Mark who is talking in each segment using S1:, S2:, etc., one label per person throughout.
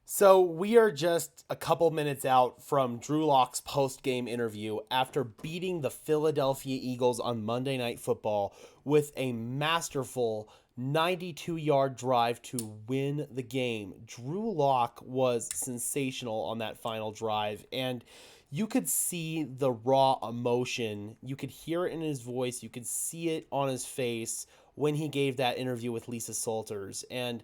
S1: So we are just a couple minutes out from Drew Lock's post-game interview after beating the Philadelphia Eagles on Monday Night Football with a masterful 92-yard drive to win the game. Drew Lock was sensational on that final drive, and you could see the raw emotion. You could hear it in his voice. You could see it on his face when he gave that interview with Lisa Salters. And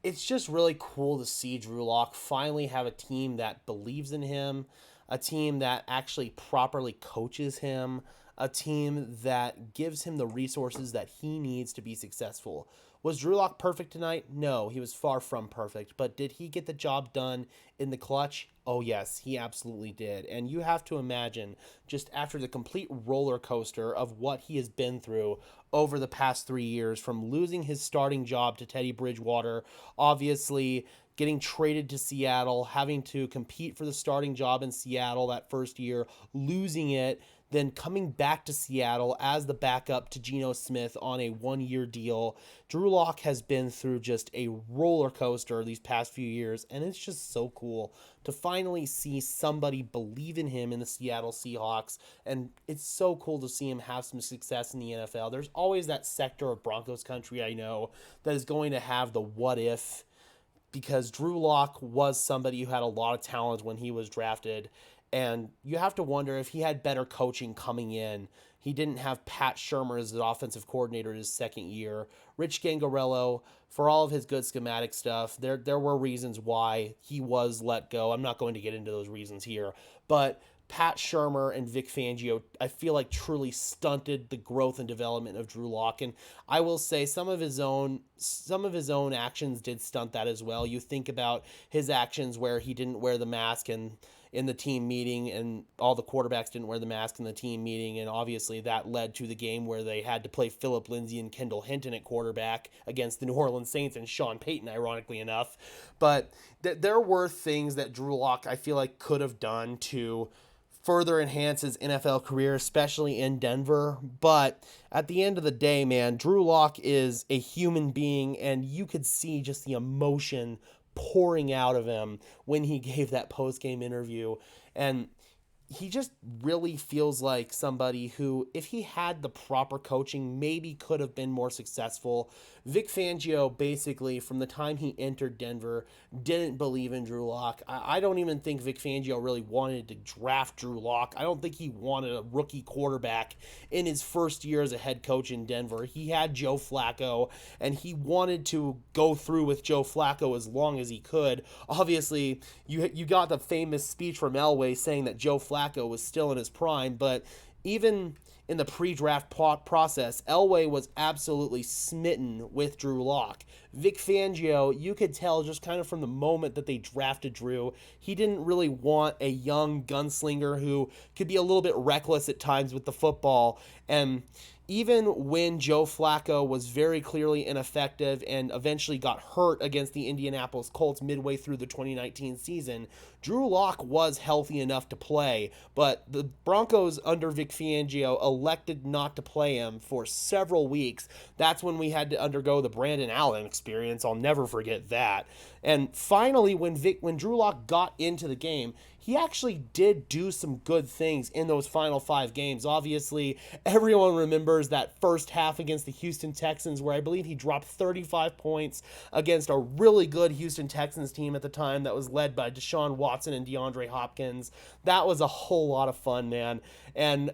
S1: it's just really cool to see Drew Lock finally have a team that believes in him, a team that actually properly coaches him, a team that gives him the resources that he needs to be successful. Was Drew Lock perfect tonight? No, he was far from perfect. But did he get the job done in the clutch? Oh, yes, he absolutely did. And you have to imagine, just after the complete roller coaster of what he has been through over the past 3 years, from losing his starting job to Teddy Bridgewater, obviously getting traded to Seattle, having to compete for the starting job in Seattle that first year, losing it, then coming back to Seattle as the backup to Geno Smith on a 1 year deal. Drew Lock has been through just a roller coaster these past few years, and it's just so cool to finally see somebody believe in him in the Seattle Seahawks. And it's so cool to see him have some success in the NFL. There's always that sector of Broncos country, I know, that is going to have the what if, because Drew Lock was somebody who had a lot of talent when he was drafted. And you have to wonder if he had better coaching coming in. He didn't have Pat Shurmur as the offensive coordinator his second year. Rich Gangarello, for all of his good schematic stuff, there were reasons why he was let go. I'm not going to get into those reasons here. But Pat Shurmur and Vic Fangio, I feel like truly stunted the growth and development of Drew Lock. And I will say some of his own actions did stunt that as well. You think about his actions where he didn't wear the mask and in the team meeting, and all the quarterbacks didn't wear the mask in the team meeting, and obviously that led to the game where they had to play Philip Lindsay and Kendall Hinton at quarterback against the New Orleans Saints and Sean Payton, ironically enough. But there were things that Drew Lock, I feel like, could have done to further enhance his NFL career, especially in Denver. But at the end of the day, man, Drew Lock is a human being, and you could see just the emotion pouring out of him when he gave that post game interview. And he just really feels like somebody who, if he had the proper coaching, maybe could have been more successful. Vic Fangio, basically, from the time he entered Denver, didn't believe in Drew Lock. I don't even think Vic Fangio really wanted to draft Drew Lock. I don't think he wanted a rookie quarterback in his first year as a head coach in Denver. He had Joe Flacco, and he wanted to go through with Joe Flacco as long as he could. Obviously, you got the famous speech from Elway saying that Joe Flacco was still in his prime, but even in the pre-draft process, Elway was absolutely smitten with Drew Lock. Vic Fangio, you could tell just kind of from the moment that they drafted Drew, he didn't really want a young gunslinger who could be a little bit reckless at times with the football. And even when Joe Flacco was very clearly ineffective and eventually got hurt against the Indianapolis Colts midway through the 2019 season, Drew Lock was healthy enough to play, but the Broncos under Vic Fangio elected not to play him for several weeks. That's when we had to undergo the Brandon Allen experience. I'll never forget that. And finally, when Drew Lock got into the game, he actually did do some good things in those final 5 games. Obviously, everyone remembers that first half against the Houston Texans, where I believe he dropped 35 points against a really good Houston Texans team at the time that was led by Deshaun Watson and DeAndre Hopkins. That was a whole lot of fun, man. And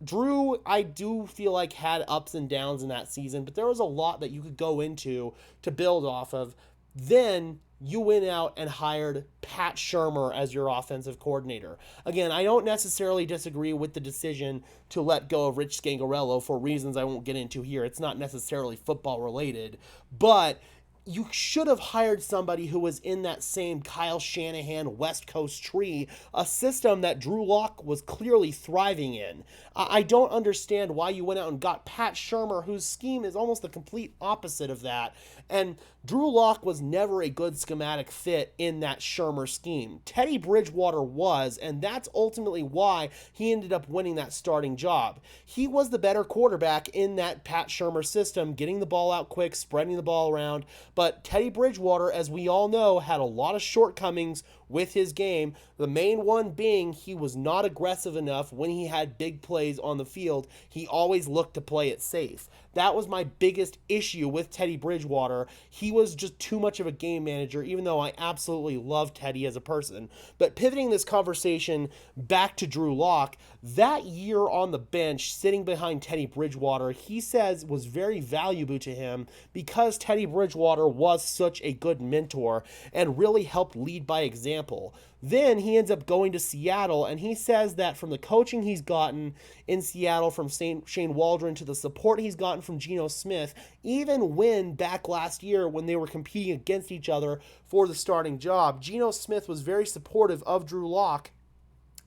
S1: Drew, I do feel like, had ups and downs in that season, but there was a lot that you could go into to build off of. Then you went out and hired Pat Shurmur as your offensive coordinator. Again, I don't necessarily disagree with the decision to let go of Rich Scangarello for reasons I won't get into here. It's not necessarily football related, but you should have hired somebody who was in that same Kyle Shanahan West Coast tree, a system that Drew Lock was clearly thriving in. I don't understand why you went out and got Pat Shurmur, whose scheme is almost the complete opposite of that. And Drew Lock was never a good schematic fit in that Shurmur scheme. Teddy Bridgewater was, and that's ultimately why he ended up winning that starting job. He was the better quarterback in that Pat Shurmur system, getting the ball out quick, spreading the ball around, But Teddy Bridgewater, as we all know, had a lot of shortcomings with his game. The main one being he was not aggressive enough when he had big plays on the field. He always looked to play it safe. That was my biggest issue with Teddy Bridgewater. He was just too much of a game manager, even though I absolutely love Teddy as a person. But pivoting this conversation back to Drew Lock, that year on the bench, sitting behind Teddy Bridgewater, he says was very valuable to him because Teddy Bridgewater was such a good mentor and really helped lead by example. Then he ends up going to Seattle, and he says that from the coaching he's gotten in Seattle from Shane Waldron to the support he's gotten from Geno Smith, even when back last year when they were competing against each other for the starting job, Geno Smith was very supportive of Drew Lock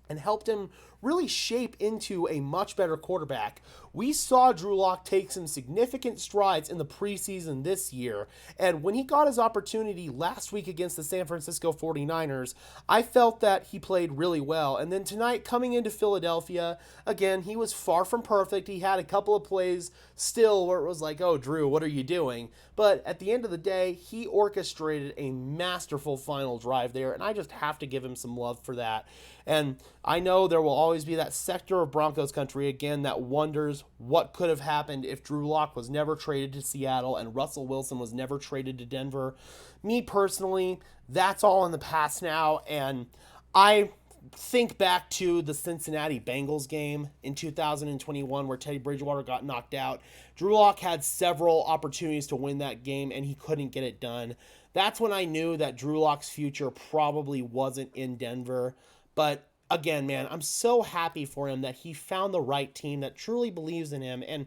S1: and helped him really shape into a much better quarterback. We saw Drew Lock take some significant strides in the preseason this year, and when he got his opportunity last week against the San Francisco 49ers, I felt that he played really well. And then tonight, coming into Philadelphia, again, he was far from perfect. He had a couple of plays still where it was like, oh, Drew, what are you doing? But at the end of the day, he orchestrated a masterful final drive there, and I just have to give him some love for that. And I know there will always be that sector of Broncos country, again, that wonders what could have happened if Drew Lock was never traded to Seattle and Russell Wilson was never traded to Denver. Me personally, that's all in the past now, and I think back to the Cincinnati Bengals game in 2021 where Teddy Bridgewater got knocked out. Drew Lock had several opportunities to win that game, and he couldn't get it done. That's when I knew that Drew Lock's future probably wasn't in Denver. But again, man, I'm so happy for him that he found the right team that truly believes in him. And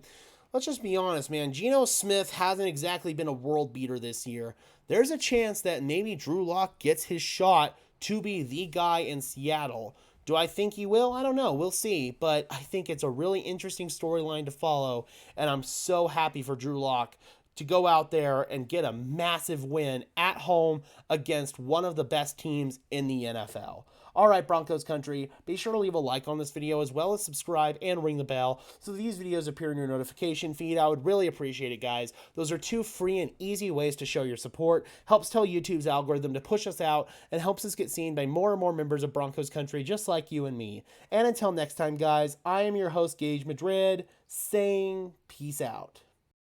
S1: let's just be honest, man, Geno Smith hasn't exactly been a world beater this year. There's a chance that maybe Drew Lock gets his shot to be the guy in Seattle. Do I think he will? I don't know. We'll see. But I think it's a really interesting storyline to follow. And I'm so happy for Drew Lock to go out there and get a massive win at home against one of the best teams in the NFL. All right, Broncos country, be sure to leave a like on this video as well as subscribe and ring the bell so these videos appear in your notification feed. I would really appreciate it, guys. Those are two free and easy ways to show your support. Helps tell YouTube's algorithm to push us out and helps us get seen by more and more members of Broncos country just like you and me. And until next time, guys, I am your host, Gage Madrid, saying peace out.